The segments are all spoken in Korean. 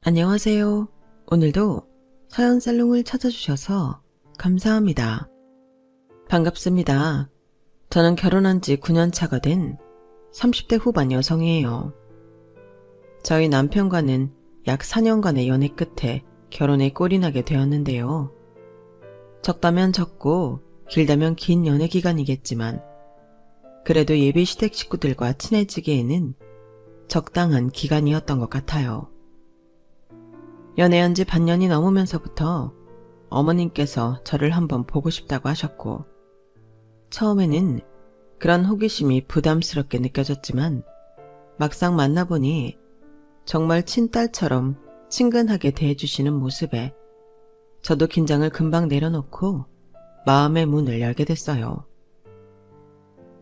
안녕하세요. 오늘도 서연살롱을 찾아주셔서 감사합니다. 반갑습니다. 저는 결혼한 지 9년 차가 된 30대 후반 여성이에요. 저희 남편과는 약 4년간의 연애 끝에 결혼에 꼴이 나게 되었는데요. 적다면 적고 길다면 긴 연애 기간이겠지만 그래도 예비 시댁 식구들과 친해지기에는 적당한 기간이었던 것 같아요. 연애한 지 반년이 넘으면서부터 어머님께서 저를 한번 보고 싶다고 하셨고, 처음에는 그런 호기심이 부담스럽게 느껴졌지만 막상 만나보니 정말 친딸처럼 친근하게 대해주시는 모습에 저도 긴장을 금방 내려놓고 마음의 문을 열게 됐어요.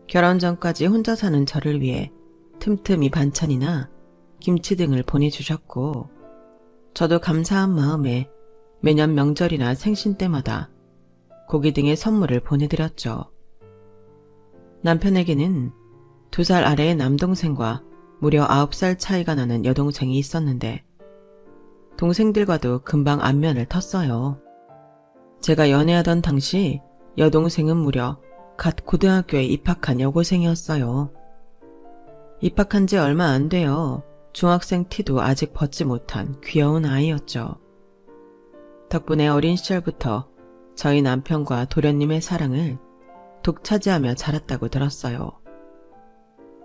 결혼 전까지 혼자 사는 저를 위해 틈틈이 반찬이나 김치 등을 보내주셨고, 저도 감사한 마음에 매년 명절이나 생신 때마다 고기 등의 선물을 보내드렸죠. 남편에게는 2살 아래의 남동생과 무려 9살 차이가 나는 여동생이 있었는데 동생들과도 금방 안면을 텄어요. 제가 연애하던 당시 여동생은 무려 갓 고등학교에 입학한 여고생이었어요. 입학한 지 얼마 안 돼요. 중학생 티도 아직 벗지 못한 귀여운 아이였죠. 덕분에 어린 시절부터 저희 남편과 도련님의 사랑을 독차지하며 자랐다고 들었어요.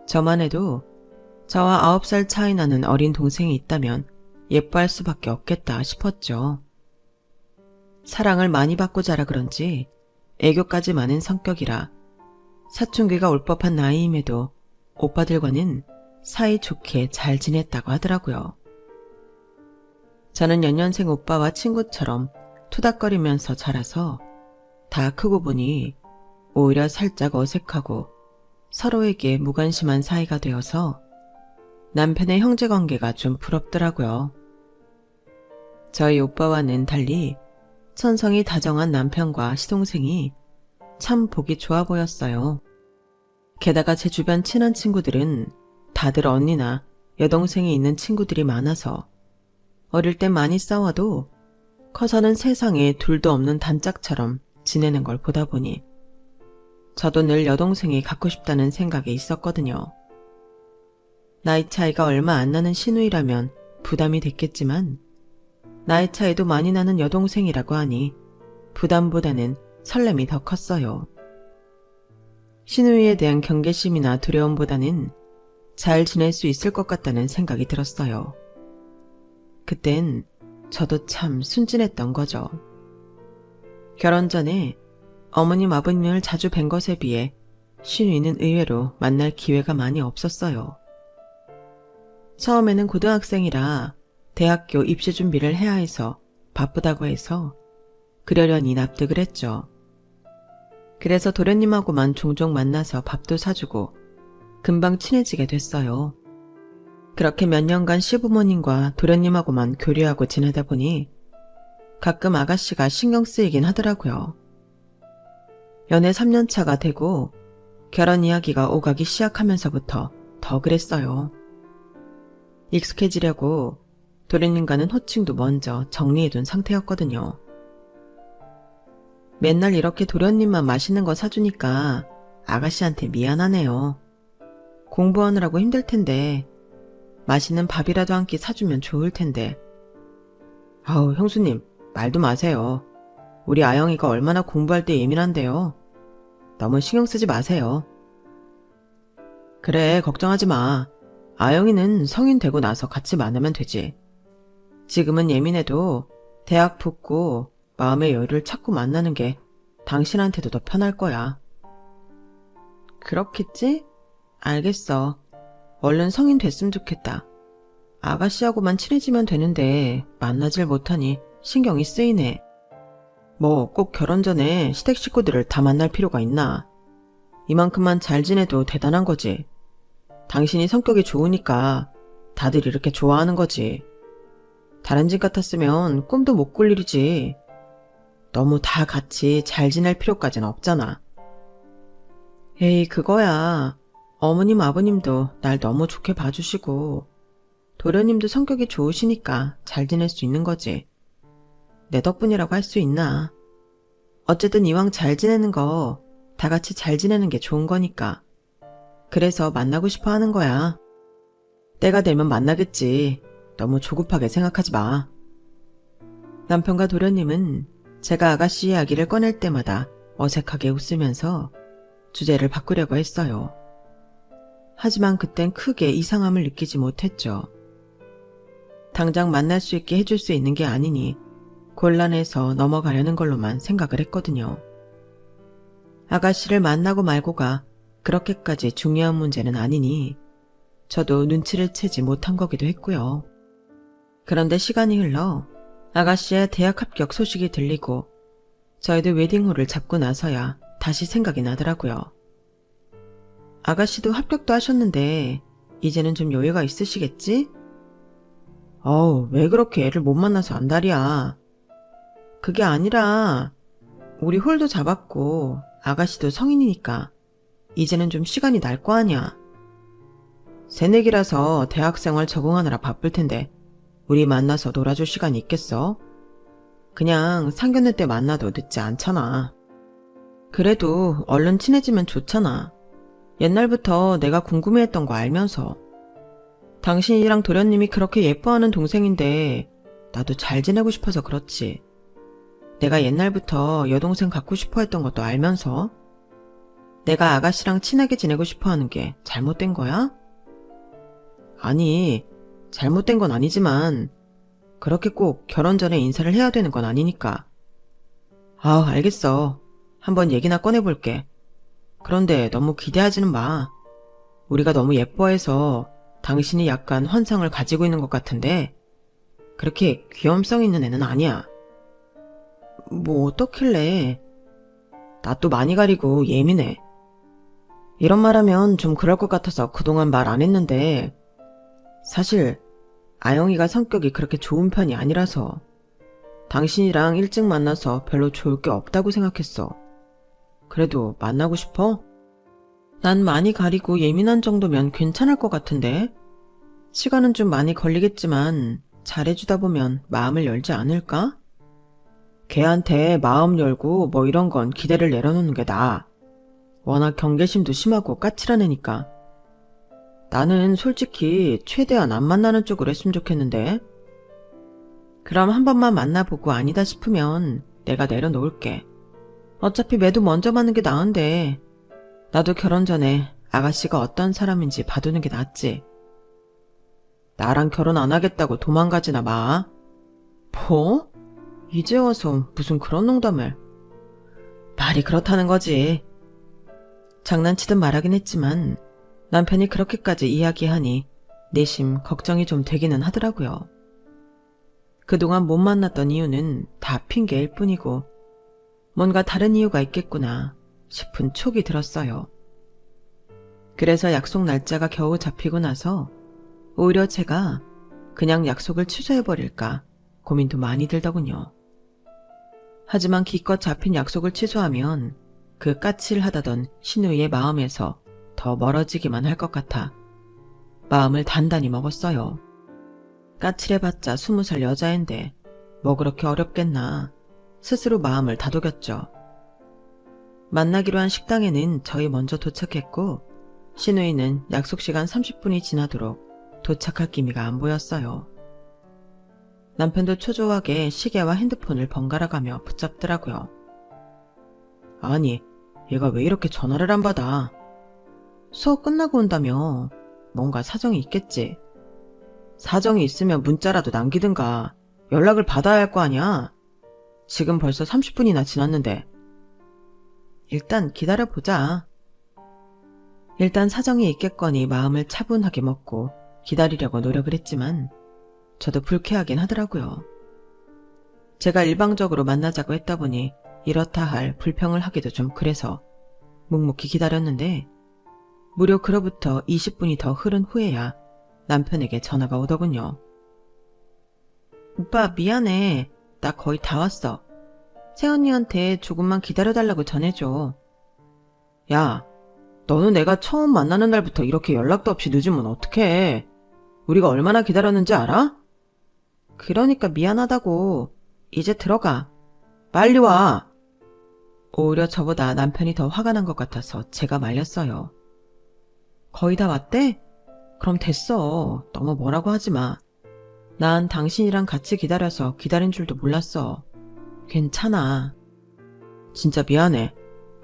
저만 해도 저와 9살 차이 나는 어린 동생이 있다면 예뻐할 수밖에 없겠다 싶었죠. 사랑을 많이 받고 자라 그런지 애교까지 많은 성격이라 사춘기가 올 법한 나이임에도 오빠들과는 사이좋게 잘 지냈다고 하더라고요. 저는 연년생 오빠와 친구처럼 투닥거리면서 자라서 다 크고 보니 오히려 살짝 어색하고 서로에게 무관심한 사이가 되어서 남편의 형제관계가 좀 부럽더라고요. 저희 오빠와는 달리 천성이 다정한 남편과 시동생이 참 보기 좋아 보였어요. 게다가 제 주변 친한 친구들은 다들 언니나 여동생이 있는 친구들이 많아서 어릴 땐 많이 싸워도 커서는 세상에 둘도 없는 단짝처럼 지내는 걸 보다 보니 저도 늘 여동생이 갖고 싶다는 생각이 있었거든요. 나이 차이가 얼마 안 나는 시누이라면 부담이 됐겠지만 나이 차이도 많이 나는 여동생이라고 하니 부담보다는 설렘이 더 컸어요. 시누이에 대한 경계심이나 두려움보다는 잘 지낼 수 있을 것 같다는 생각이 들었어요. 그땐 저도 참 순진했던 거죠. 결혼 전에 어머님 아버님을 자주 뵌 것에 비해 시누이는 의외로 만날 기회가 많이 없었어요. 처음에는 고등학생이라 대학교 입시 준비를 해야 해서 바쁘다고 해서 그러려니 납득을 했죠. 그래서 도련님하고만 종종 만나서 밥도 사주고 금방 친해지게 됐어요. 그렇게 몇 년간 시부모님과 도련님하고만 교류하고 지내다 보니 가끔 아가씨가 신경 쓰이긴 하더라고요. 연애 3년 차가 되고 결혼 이야기가 오가기 시작하면서부터 더 그랬어요. 익숙해지려고 도련님과는 호칭도 먼저 정리해둔 상태였거든요. 맨날 이렇게 도련님만 맛있는 거 사주니까 아가씨한테 미안하네요. 공부하느라고 힘들 텐데 맛있는 밥이라도 한 끼 사주면 좋을 텐데. 아우 형수님 말도 마세요. 우리 아영이가 얼마나 공부할 때 예민한데요. 너무 신경 쓰지 마세요. 그래 걱정하지 마. 아영이는 성인 되고 나서 같이 만나면 되지. 지금은 예민해도 대학 붙고 마음의 여유를 찾고 만나는 게 당신한테도 더 편할 거야. 그렇겠지? 알겠어. 얼른 성인 됐으면 좋겠다. 아가씨하고만 친해지면 되는데 만나질 못하니 신경이 쓰이네. 뭐 꼭 결혼 전에 시댁 식구들을 다 만날 필요가 있나. 이만큼만 잘 지내도 대단한 거지. 당신이 성격이 좋으니까 다들 이렇게 좋아하는 거지. 다른 집 같았으면 꿈도 못 꿀 일이지. 너무 다 같이 잘 지낼 필요까지는 없잖아. 에이 그거야. 어머님 아버님도 날 너무 좋게 봐주시고 도련님도 성격이 좋으시니까 잘 지낼 수 있는 거지. 내 덕분이라고 할 수 있나. 어쨌든 이왕 잘 지내는 거 다 같이 잘 지내는 게 좋은 거니까. 그래서 만나고 싶어 하는 거야. 때가 되면 만나겠지. 너무 조급하게 생각하지 마. 남편과 도련님은 제가 아가씨 이야기를 꺼낼 때마다 어색하게 웃으면서 주제를 바꾸려고 했어요. 하지만 그땐 크게 이상함을 느끼지 못했죠. 당장 만날 수 있게 해줄 수 있는 게 아니니 곤란해서 넘어가려는 걸로만 생각을 했거든요. 아가씨를 만나고 말고가 그렇게까지 중요한 문제는 아니니 저도 눈치를 채지 못한 거기도 했고요. 그런데 시간이 흘러 아가씨의 대학 합격 소식이 들리고 저희도 웨딩홀을 잡고 나서야 다시 생각이 나더라고요. 아가씨도 합격도 하셨는데 이제는 좀 여유가 있으시겠지? 왜 그렇게 애를 못 만나서 안달이야. 그게 아니라 우리 홀도 잡았고 아가씨도 성인이니까 이제는 좀 시간이 날 거 아냐. 새내기라서 대학생활 적응하느라 바쁠 텐데 우리 만나서 놀아줄 시간이 있겠어? 그냥 상견례 때 만나도 늦지 않잖아. 그래도 얼른 친해지면 좋잖아. 옛날부터 내가 궁금해했던 거 알면서. 당신이랑 도련님이 그렇게 예뻐하는 동생인데 나도 잘 지내고 싶어서 그렇지. 내가 옛날부터 여동생 갖고 싶어 했던 것도 알면서 내가 아가씨랑 친하게 지내고 싶어 하는 게 잘못된 거야? 아니, 잘못된 건 아니지만 그렇게 꼭 결혼 전에 인사를 해야 되는 건 아니니까. 알겠어. 한번 얘기나 꺼내볼게. 그런데 너무 기대하지는 마. 우리가 너무 예뻐해서 당신이 약간 환상을 가지고 있는 것 같은데 그렇게 귀염성 있는 애는 아니야. 뭐 어떻길래. 나 또 많이 가리고 예민해. 이런 말하면 좀 그럴 것 같아서 그동안 말 안 했는데 사실 아영이가 성격이 그렇게 좋은 편이 아니라서 당신이랑 일찍 만나서 별로 좋을 게 없다고 생각했어. 그래도 만나고 싶어? 난 많이 가리고 예민한 정도면 괜찮을 것 같은데? 시간은 좀 많이 걸리겠지만 잘해주다 보면 마음을 열지 않을까? 걔한테 마음 열고 뭐 이런 건 기대를 내려놓는 게 나아. 워낙 경계심도 심하고 까칠한 애니까. 나는 솔직히 최대한 안 만나는 쪽으로 했으면 좋겠는데. 그럼 한 번만 만나보고 아니다 싶으면 내가 내려놓을게. 어차피 매도 먼저 맞는 게 나은데 나도 결혼 전에 아가씨가 어떤 사람인지 봐두는 게 낫지. 나랑 결혼 안 하겠다고 도망가지나 마. 뭐? 이제 와서 무슨 그런 농담을. 말이 그렇다는 거지. 장난치듯 말하긴 했지만 남편이 그렇게까지 이야기하니 내심 걱정이 좀 되기는 하더라고요. 그동안 못 만났던 이유는 다 핑계일 뿐이고 뭔가 다른 이유가 있겠구나 싶은 촉이 들었어요. 그래서 약속 날짜가 겨우 잡히고 나서 오히려 제가 그냥 약속을 취소해버릴까 고민도 많이 들더군요. 하지만 기껏 잡힌 약속을 취소하면 그 까칠하다던 신우이의 마음에서 더 멀어지기만 할 것 같아 마음을 단단히 먹었어요. 까칠해봤자 20살 여자인데 뭐 그렇게 어렵겠나 스스로 마음을 다독였죠. 만나기로 한 식당에는 저희 먼저 도착했고 신우이는 약속 시간 30분이 지나도록 도착할 기미가 안 보였어요. 남편도 초조하게 시계와 핸드폰을 번갈아가며 붙잡더라고요. 아니, 얘가 왜 이렇게 전화를 안 받아? 수업 끝나고 온다며. 뭔가 사정이 있겠지. 사정이 있으면 문자라도 남기든가 연락을 받아야 할 거 아니야. 지금 벌써 30분이나 지났는데. 일단 기다려보자. 일단 사정이 있겠거니 마음을 차분하게 먹고 기다리려고 노력을 했지만 저도 불쾌하긴 하더라고요. 제가 일방적으로 만나자고 했다 보니 이렇다 할 불평을 하기도 좀 그래서 묵묵히 기다렸는데 무려 그로부터 20분이 더 흐른 후에야 남편에게 전화가 오더군요. 오빠 미안해. 나 거의 다 왔어. 새언니한테 조금만 기다려달라고 전해줘. 야, 너는 내가 처음 만나는 날부터 이렇게 연락도 없이 늦으면 어떡해. 우리가 얼마나 기다렸는지 알아? 그러니까 미안하다고. 이제 들어가. 빨리 와. 오히려 저보다 남편이 더 화가 난 것 같아서 제가 말렸어요. 거의 다 왔대? 그럼 됐어. 너무 뭐라고 하지 마. 난 당신이랑 같이 기다려서 기다린 줄도 몰랐어. 괜찮아. 진짜 미안해.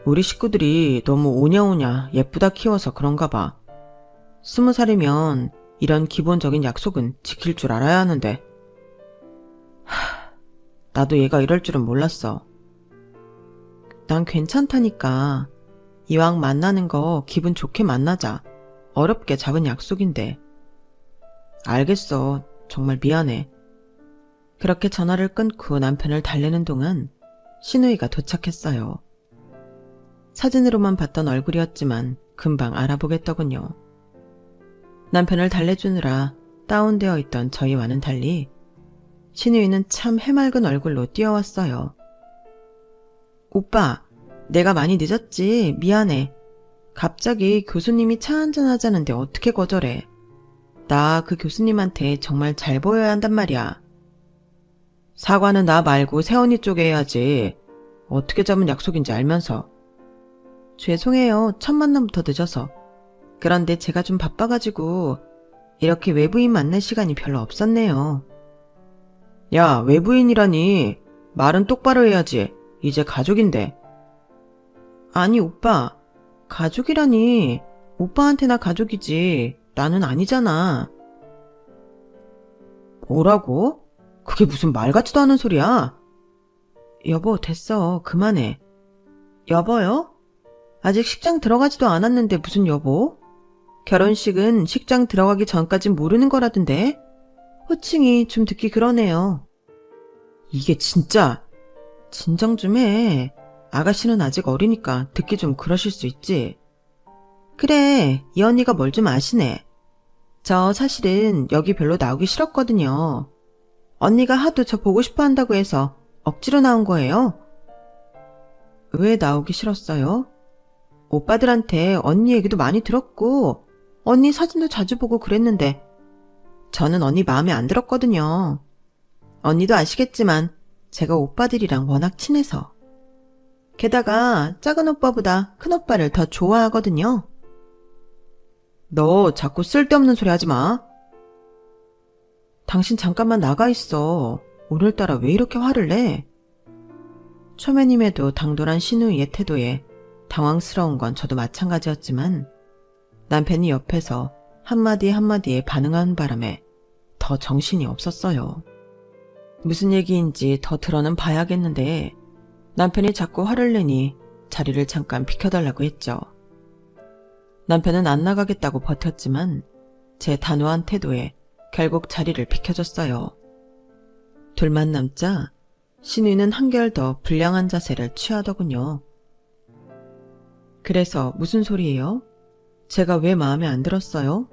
우리 식구들이 너무 오냐오냐 예쁘다 키워서 그런가 봐. 20살이면 이런 기본적인 약속은 지킬 줄 알아야 하는데. 나도 얘가 이럴 줄은 몰랐어. 난 괜찮다니까. 이왕 만나는 거 기분 좋게 만나자. 어렵게 잡은 약속인데. 알겠어. 정말 미안해. 그렇게 전화를 끊고 남편을 달래는 동안 신우이가 도착했어요. 사진으로만 봤던 얼굴이었지만 금방 알아보겠더군요. 남편을 달래주느라 다운되어 있던 저희와는 달리 신우이는 참 해맑은 얼굴로 뛰어왔어요. 오빠, 내가 많이 늦었지? 미안해. 갑자기 교수님이 차 한잔 하자는데 어떻게 거절해? 나 그 교수님한테 정말 잘 보여야 한단 말이야. 사과는 나 말고 세언니 쪽에 해야지. 어떻게 잡은 약속인지 알면서. 죄송해요. 첫 만남부터 늦어서. 그런데 제가 좀 바빠가지고 이렇게 외부인 만날 시간이 별로 없었네요. 야, 외부인이라니. 말은 똑바로 해야지. 이제 가족인데. 아니 오빠, 가족이라니. 오빠한테나 가족이지 나는 아니잖아. 뭐라고? 그게 무슨 말 같지도 않은 소리야. 여보, 됐어. 그만해. 여보요? 아직 식장 들어가지도 않았는데 무슨 여보? 결혼식은 식장 들어가기 전까진 모르는 거라던데. 호칭이 좀 듣기 그러네요. 이게 진짜. 진정 좀 해. 아가씨는 아직 어리니까 듣기 좀 그러실 수 있지. 그래, 이 언니가 뭘 좀 아시네. 저 사실은 여기 별로 나오기 싫었거든요. 언니가 하도 저 보고 싶어 한다고 해서 억지로 나온 거예요. 왜 나오기 싫었어요? 오빠들한테 언니 얘기도 많이 들었고 언니 사진도 자주 보고 그랬는데 저는 언니 마음에 안 들었거든요. 언니도 아시겠지만 제가 오빠들이랑 워낙 친해서. 게다가 작은 오빠보다 큰 오빠를 더 좋아하거든요. 너 자꾸 쓸데없는 소리 하지 마. 당신 잠깐만 나가 있어. 오늘따라 왜 이렇게 화를 내? 초면임에도 당돌한 신우이의 태도에 당황스러운 건 저도 마찬가지였지만 남편이 옆에서 한마디 한마디에 반응하는 바람에 더 정신이 없었어요. 무슨 얘기인지 더 들어는 봐야겠는데 남편이 자꾸 화를 내니 자리를 잠깐 비켜달라고 했죠. 남편은 안 나가겠다고 버텼지만 제 단호한 태도에 결국 자리를 비켜줬어요. 둘만 남자 신우이는 한결 더 불량한 자세를 취하더군요. 그래서 무슨 소리예요? 제가 왜 마음에 안 들었어요?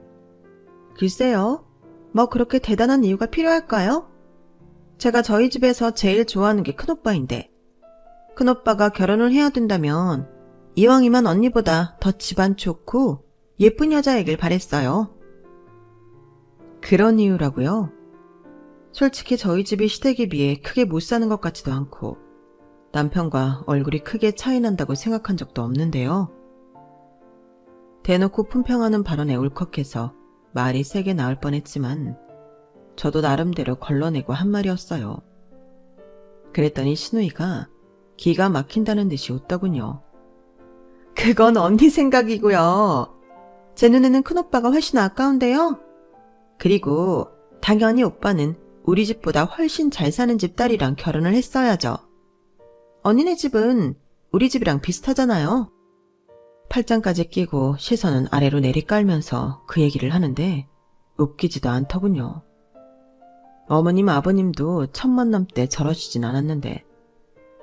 글쎄요. 뭐 그렇게 대단한 이유가 필요할까요? 제가 저희 집에서 제일 좋아하는 게 큰오빠인데 큰오빠가 결혼을 해야 된다면 이왕이면 언니보다 더 집안 좋고 예쁜 여자이길 바랬어요. 그런 이유라고요? 솔직히 저희 집이 시댁에 비해 크게 못 사는 것 같지도 않고 남편과 얼굴이 크게 차이 난다고 생각한 적도 없는데요. 대놓고 품평하는 발언에 울컥해서 말이 세게 나올 뻔했지만 저도 나름대로 걸러내고 한 말이었어요. 그랬더니 신우이가 기가 막힌다는 듯이 웃더군요. 그건 언니 생각이고요. 제 눈에는 큰오빠가 훨씬 아까운데요. 그리고 당연히 오빠는 우리 집보다 훨씬 잘 사는 집 딸이랑 결혼을 했어야죠. 언니네 집은 우리 집이랑 비슷하잖아요. 팔짱까지 끼고 시선은 아래로 내리깔면서 그 얘기를 하는데 웃기지도 않더군요. 어머님 아버님도 첫 만남 때 저러시진 않았는데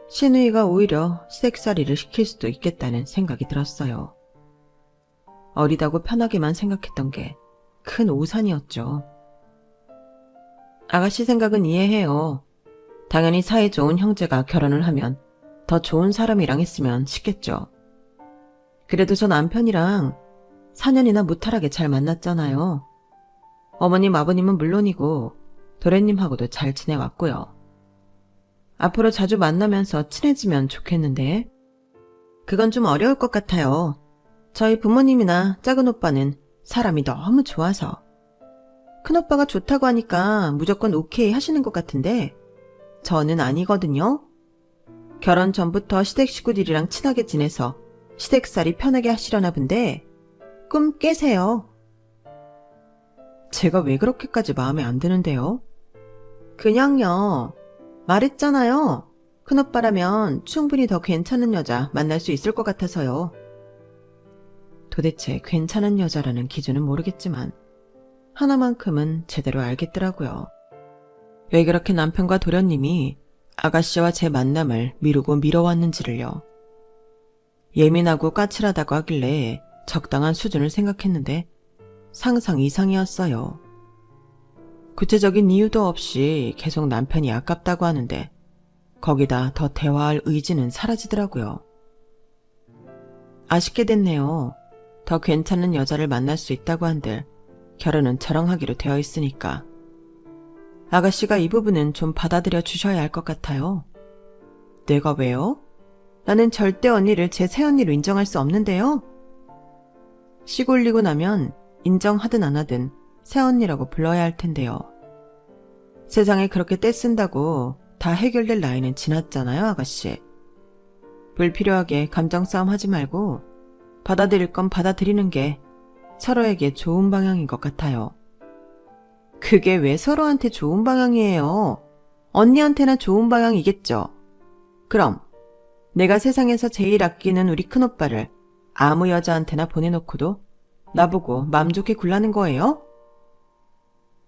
신우이가 오히려 시댁살이를 시킬 수도 있겠다는 생각이 들었어요. 어리다고 편하게만 생각했던 게 큰 오산이었죠. 아가씨 생각은 이해해요. 당연히 사이 좋은 형제가 결혼을 하면 더 좋은 사람이랑 했으면 싶겠죠. 그래도 저 남편이랑 4년이나 무탈하게 잘 만났잖아요. 어머님, 아버님은 물론이고 도련님하고도 잘 지내왔고요. 앞으로 자주 만나면서 친해지면 좋겠는데 그건 좀 어려울 것 같아요. 저희 부모님이나 작은 오빠는 사람이 너무 좋아서. 큰오빠가 좋다고 하니까 무조건 오케이 하시는 것 같은데 저는 아니거든요. 결혼 전부터 시댁 식구들이랑 친하게 지내서 시댁살이 편하게 하시려나 본데 꿈 깨세요. 제가 왜 그렇게까지 마음에 안 드는데요? 그냥요. 말했잖아요. 큰오빠라면 충분히 더 괜찮은 여자 만날 수 있을 것 같아서요. 도대체 괜찮은 여자라는 기준은 모르겠지만 하나만큼은 제대로 알겠더라고요. 왜 그렇게 남편과 도련님이 아가씨와 제 만남을 미루고 미뤄왔는지를요. 예민하고 까칠하다고 하길래 적당한 수준을 생각했는데 상상 이상이었어요. 구체적인 이유도 없이 계속 남편이 아깝다고 하는데 거기다 더 대화할 의지는 사라지더라고요. 아쉽게 됐네요. 더 괜찮은 여자를 만날 수 있다고 한들 결혼은 저랑 하기로 되어 있으니까. 아가씨가 이 부분은 좀 받아들여 주셔야 할 것 같아요. 내가 왜요? 나는 절대 언니를 제 새언니로 인정할 수 없는데요. 씩 올리고 나면 인정하든 안 하든 새언니라고 불러야 할 텐데요. 세상에 그렇게 떼쓴다고 다 해결될 나이는 지났잖아요, 아가씨. 불필요하게 감정 싸움 하지 말고 받아들일 건 받아들이는 게 서로에게 좋은 방향인 것 같아요. 그게 왜 서로한테 좋은 방향이에요? 언니한테나 좋은 방향이겠죠. 그럼 내가 세상에서 제일 아끼는 우리 큰오빠를 아무 여자한테나 보내놓고도 나보고 맘 좋게 굴라는 거예요?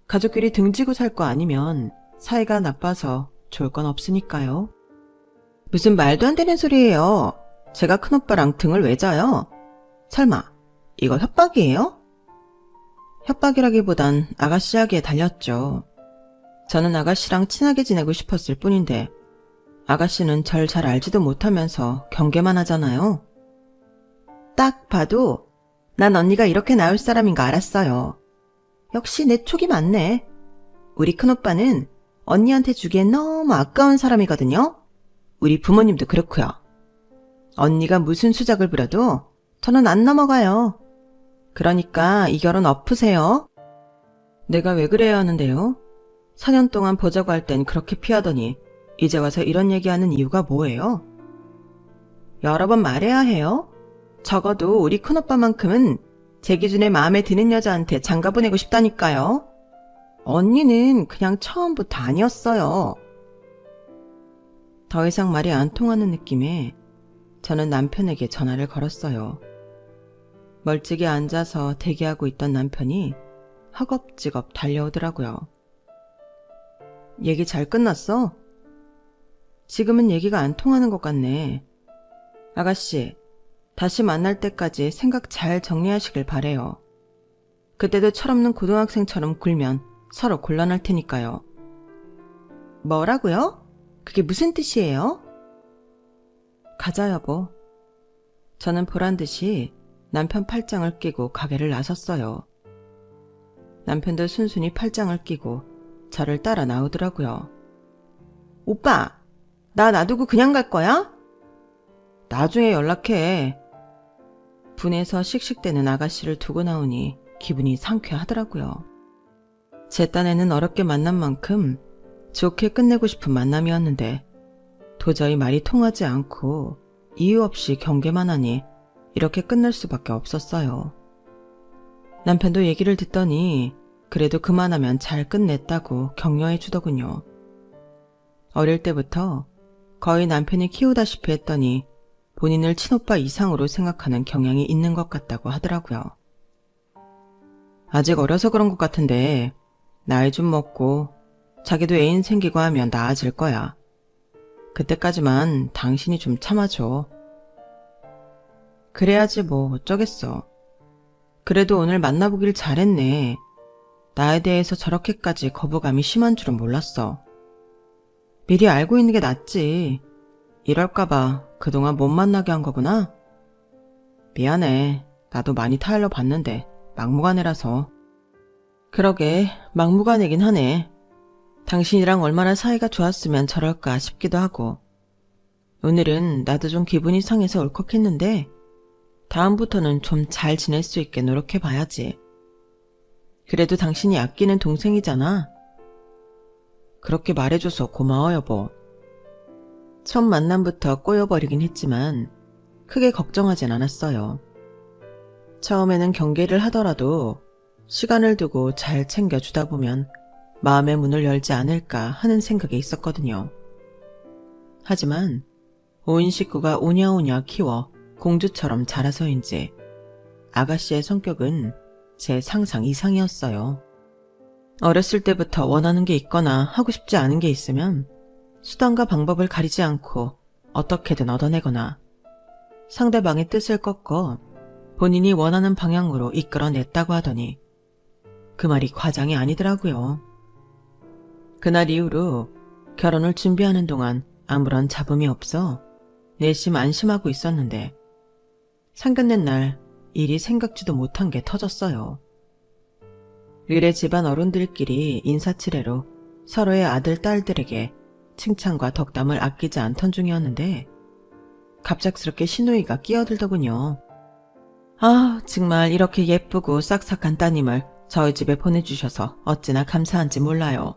가족끼리 등지고 살 거 아니면 사이가 나빠서 좋을 건 없으니까요. 무슨 말도 안 되는 소리예요. 제가 큰오빠랑 등을 왜 져요? 설마 이거 협박이에요? 협박이라기보단 아가씨 하기에 달렸죠. 저는 아가씨랑 친하게 지내고 싶었을 뿐인데 아가씨는 절 잘 알지도 못하면서 경계만 하잖아요. 딱 봐도 난 언니가 이렇게 나올 사람인 거 알았어요. 역시 내 촉이 맞네. 우리 큰오빠는 언니한테 주기엔 너무 아까운 사람이거든요. 우리 부모님도 그렇고요. 언니가 무슨 수작을 부려도 저는 안 넘어가요. 그러니까 이 결혼 엎으세요. 내가 왜 그래야 하는데요? 4년 동안 보자고 할 땐 그렇게 피하더니 이제 와서 이런 얘기하는 이유가 뭐예요? 여러 번 말해야 해요. 적어도 우리 큰오빠만큼은 제 기준에 마음에 드는 여자한테 장가 보내고 싶다니까요. 언니는 그냥 처음부터 아니었어요. 더 이상 말이 안 통하는 느낌에 저는 남편에게 전화를 걸었어요. 멀찍이 앉아서 대기하고 있던 남편이 허겁지겁 달려오더라고요. 얘기 잘 끝났어? 지금은 얘기가 안 통하는 것 같네. 아가씨, 다시 만날 때까지 생각 잘 정리하시길 바래요. 그때도 철없는 고등학생처럼 굴면 서로 곤란할 테니까요. 뭐라고요? 그게 무슨 뜻이에요? 가자, 여보. 저는 보란듯이 남편 팔짱을 끼고 가게를 나섰어요. 남편도 순순히 팔짱을 끼고 저를 따라 나오더라고요. 오빠, 나 놔두고 그냥 갈 거야? 나중에 연락해. 분해서 씩씩대는 아가씨를 두고 나오니 기분이 상쾌하더라고요. 제 딴에는 어렵게 만난 만큼 좋게 끝내고 싶은 만남이었는데 도저히 말이 통하지 않고 이유 없이 경계만 하니 이렇게 끝날 수밖에 없었어요. 남편도 얘기를 듣더니 그래도 그만하면 잘 끝냈다고 격려해 주더군요. 어릴 때부터 거의 남편이 키우다시피 했더니 본인을 친오빠 이상으로 생각하는 경향이 있는 것 같다고 하더라고요. 아직 어려서 그런 것 같은데 나이 좀 먹고 자기도 애인 생기고 하면 나아질 거야. 그때까지만 당신이 좀 참아줘. 그래야지 뭐 어쩌겠어. 그래도 오늘 만나보길 잘했네. 나에 대해서 저렇게까지 거부감이 심한 줄은 몰랐어. 미리 알고 있는 게 낫지. 이럴까봐 그동안 못 만나게 한 거구나. 미안해. 나도 많이 타일러 봤는데 막무가내라서. 그러게 막무가내긴 하네. 당신이랑 얼마나 사이가 좋았으면 저럴까 싶기도 하고. 오늘은 나도 좀 기분이 상해서 울컥했는데 다음부터는 좀 잘 지낼 수 있게 노력해봐야지. 그래도 당신이 아끼는 동생이잖아. 그렇게 말해줘서 고마워 여보. 첫 만남부터 꼬여버리긴 했지만 크게 걱정하진 않았어요. 처음에는 경계를 하더라도 시간을 두고 잘 챙겨주다 보면 마음의 문을 열지 않을까 하는 생각이 있었거든요. 하지만 온 식구가 오냐오냐 키워 공주처럼 자라서인지 아가씨의 성격은 제 상상 이상이었어요. 어렸을 때부터 원하는 게 있거나 하고 싶지 않은 게 있으면 수단과 방법을 가리지 않고 어떻게든 얻어내거나 상대방의 뜻을 꺾어 본인이 원하는 방향으로 이끌어냈다고 하더니 그 말이 과장이 아니더라고요. 그날 이후로 결혼을 준비하는 동안 아무런 잡음이 없어 내심 안심하고 있었는데 상견례 날 일이 생각지도 못한 게 터졌어요. 의뢰 집안 어른들끼리 인사치레로 서로의 아들, 딸들에게 칭찬과 덕담을 아끼지 않던 중이었는데 갑작스럽게 시누이가 끼어들더군요. 아, 정말 이렇게 예쁘고 싹싹한 따님을 저희 집에 보내주셔서 어찌나 감사한지 몰라요.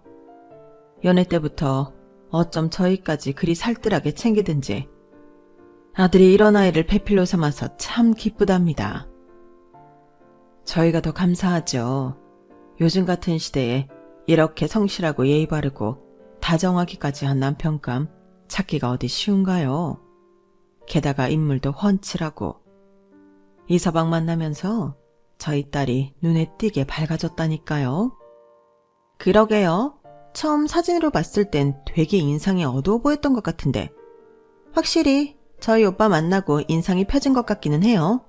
연애 때부터 어쩜 저희까지 그리 살뜰하게 챙기든지 아들이 이런 아이를 배필로 삼아서 참 기쁘답니다. 저희가 더 감사하죠. 요즘 같은 시대에 이렇게 성실하고 예의 바르고 다정하기까지 한 남편감 찾기가 어디 쉬운가요? 게다가 인물도 훤칠하고. 이 서방 만나면서 저희 딸이 눈에 띄게 밝아졌다니까요. 그러게요. 처음 사진으로 봤을 땐 되게 인상이 어두워 보였던 것 같은데 확실히 저희 오빠 만나고 인상이 펴진 것 같기는 해요.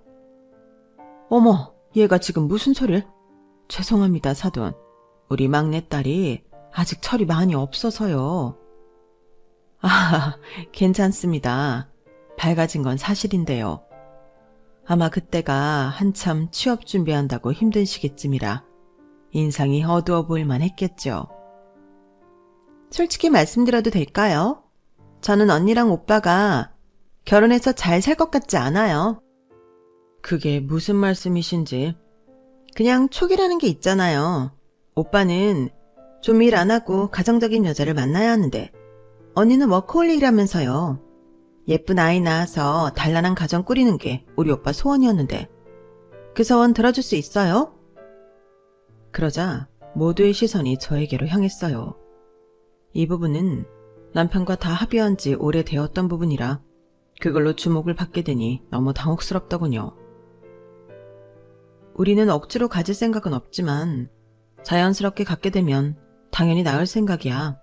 어머, 얘가 지금 무슨 소리를? 죄송합니다, 사돈. 우리 막내딸이 아직 철이 많이 없어서요. 아, 괜찮습니다. 밝아진 건 사실인데요. 아마 그때가 한참 취업 준비한다고 힘든 시기쯤이라 인상이 어두워 보일만 했겠죠. 솔직히 말씀드려도 될까요? 저는 언니랑 오빠가 결혼해서 잘 살 것 같지 않아요. 그게 무슨 말씀이신지. 그냥 촉이라는 게 있잖아요. 오빠는 좀 일 안 하고 가정적인 여자를 만나야 하는데 언니는 워커홀릭이라면서요. 예쁜 아이 낳아서 단란한 가정 꾸리는 게 우리 오빠 소원이었는데 그 소원 들어줄 수 있어요? 그러자 모두의 시선이 저에게로 향했어요. 이 부분은 남편과 다 합의한 지 오래되었던 부분이라 그걸로 주목을 받게 되니 너무 당혹스럽더군요. 우리는 억지로 가질 생각은 없지만 자연스럽게 갖게 되면 당연히 낳을 생각이야.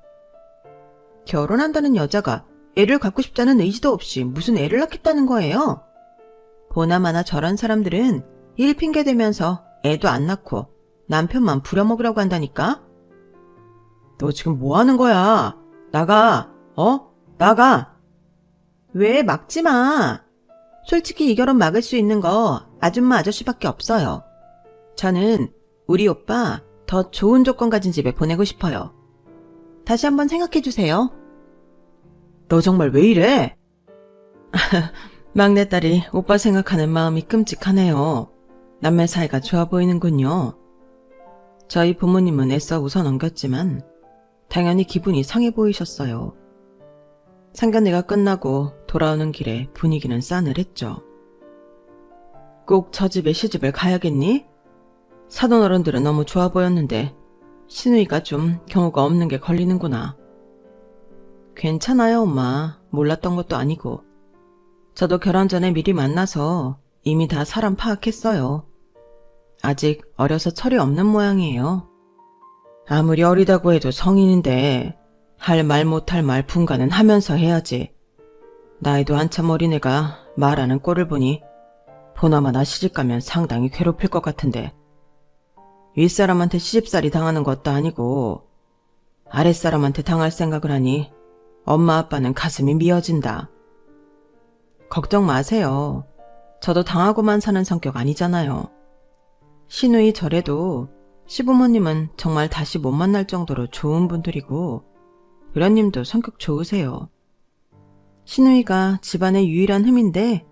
결혼한다는 여자가 애를 갖고 싶다는 의지도 없이 무슨 애를 낳겠다는 거예요? 보나마나 저런 사람들은 일 핑계 대면서 애도 안 낳고 남편만 부려먹으려고 한다니까? 너 지금 뭐 하는 거야? 나가! 나가! 왜 막지 마! 솔직히 이 결혼 막을 수 있는 거 아줌마 아저씨밖에 없어요. 저는 우리 오빠 더 좋은 조건 가진 집에 보내고 싶어요. 다시 한번 생각해 주세요. 너 정말 왜 이래? 막내딸이 오빠 생각하는 마음이 끔찍하네요. 남매 사이가 좋아 보이는군요. 저희 부모님은 애써 웃어 넘겼지만 당연히 기분이 상해 보이셨어요. 상견례가 끝나고 돌아오는 길에 분위기는 싸늘했죠. 꼭 저 집에 시집을 가야겠니? 사돈 어른들은 너무 좋아 보였는데 시누이가 좀 경우가 없는 게 걸리는구나. 괜찮아요, 엄마. 몰랐던 것도 아니고. 저도 결혼 전에 미리 만나서 이미 다 사람 파악했어요. 아직 어려서 철이 없는 모양이에요. 아무리 어리다고 해도 성인인데 할 말 못할 말 분간은 하면서 해야지. 나이도 한참 어린애가 말하는 꼴을 보니 보나마나 시집가면 상당히 괴롭힐 것 같은데 윗사람한테 시집살이 당하는 것도 아니고 아랫사람한테 당할 생각을 하니 엄마 아빠는 가슴이 미어진다. 걱정 마세요. 저도 당하고만 사는 성격 아니잖아요. 시누이 저래도 시부모님은 정말 다시 못 만날 정도로 좋은 분들이고 도련님도 성격 좋으세요. 시누이가 집안의 유일한 흠인데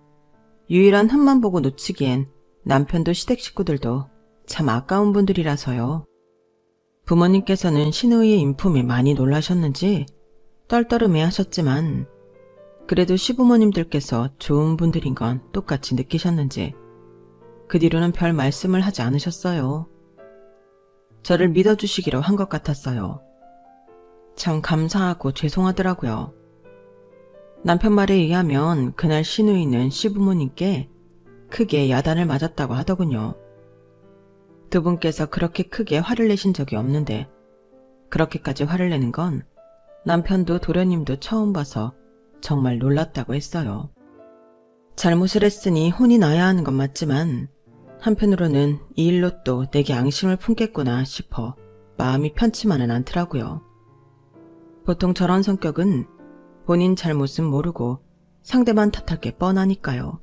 유일한 흠만 보고 놓치기엔 남편도 시댁 식구들도 참 아까운 분들이라서요. 부모님께서는 시누이의 인품에 많이 놀라셨는지 떨떠름해 하셨지만 그래도 시부모님들께서 좋은 분들인 건 똑같이 느끼셨는지 그 뒤로는 별 말씀을 하지 않으셨어요. 저를 믿어주시기로 한 것 같았어요. 참 감사하고 죄송하더라고요. 남편 말에 의하면 그날 시누이는 시부모님께 크게 야단을 맞았다고 하더군요. 두 분께서 그렇게 크게 화를 내신 적이 없는데 그렇게까지 화를 내는 건 남편도 도련님도 처음 봐서 정말 놀랐다고 했어요. 잘못을 했으니 혼이 나야 하는 건 맞지만 한편으로는 이 일로 또 내게 앙심을 품겠구나 싶어 마음이 편치만은 않더라고요. 보통 저런 성격은 본인 잘못은 모르고 상대만 탓할 게 뻔하니까요.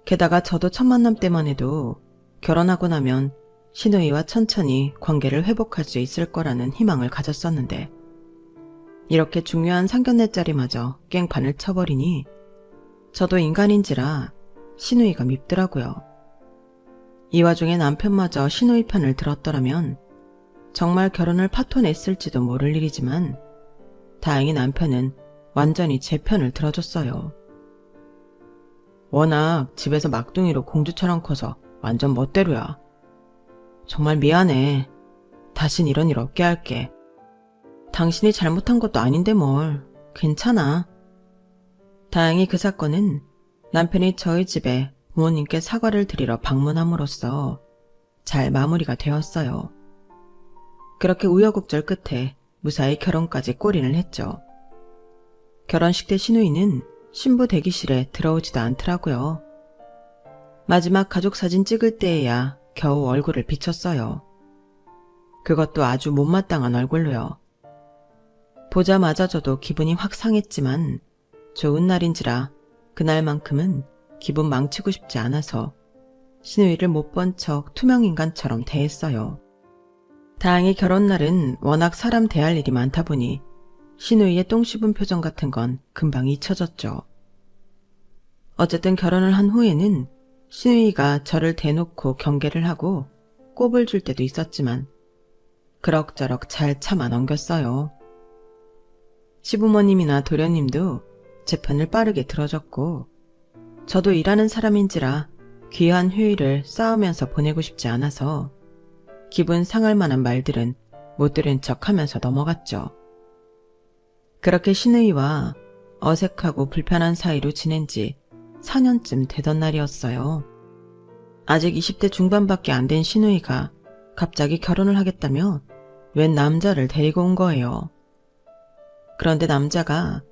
게다가 저도 첫 만남 때만 해도 결혼하고 나면 시누이와 천천히 관계를 회복할 수 있을 거라는 희망을 가졌었는데 이렇게 중요한 상견례 자리마저 깽판을 쳐버리니 저도 인간인지라 시누이가 밉더라고요. 이 와중에 남편마저 시누이 편을 들었더라면 정말 결혼을 파토냈을지도 모를 일이지만 다행히 남편은 완전히 제 편을 들어줬어요. 워낙 집에서 막둥이로 공주처럼 커서 완전 멋대로야. 정말 미안해. 다신 이런 일 없게 할게. 당신이 잘못한 것도 아닌데 뭘. 괜찮아. 다행히 그 사건은 남편이 저희 집에 부모님께 사과를 드리러 방문함으로써 잘 마무리가 되었어요. 그렇게 우여곡절 끝에 무사히 결혼까지 골인을 했죠. 결혼식 때 시누이는 신부 대기실에 들어오지도 않더라고요. 마지막 가족 사진 찍을 때에야 겨우 얼굴을 비췄어요. 그것도 아주 못마땅한 얼굴로요. 보자마자 저도 기분이 확 상했지만 좋은 날인지라 그날만큼은 기분 망치고 싶지 않아서 시누이를 못 본 척 투명인간처럼 대했어요. 다행히 결혼날은 워낙 사람 대할 일이 많다 보니 시누이의 똥 씹은 표정 같은 건 금방 잊혀졌죠. 어쨌든 결혼을 한 후에는 시누이가 저를 대놓고 경계를 하고 꼽을 줄 때도 있었지만 그럭저럭 잘 참아 넘겼어요. 시부모님이나 도련님도 제 편을 빠르게 들어줬고 저도 일하는 사람인지라 귀한 휴일을 싸우면서 보내고 싶지 않아서 기분 상할 만한 말들은 못 들은 척 하면서 넘어갔죠. 그렇게 시누이와 어색하고 불편한 사이로 지낸 지 4년쯤 되던 날이었어요. 아직 20대 중반밖에 안 된 시누이가 갑자기 결혼을 하겠다며 웬 남자를 데리고 온 거예요. 그런데 남자가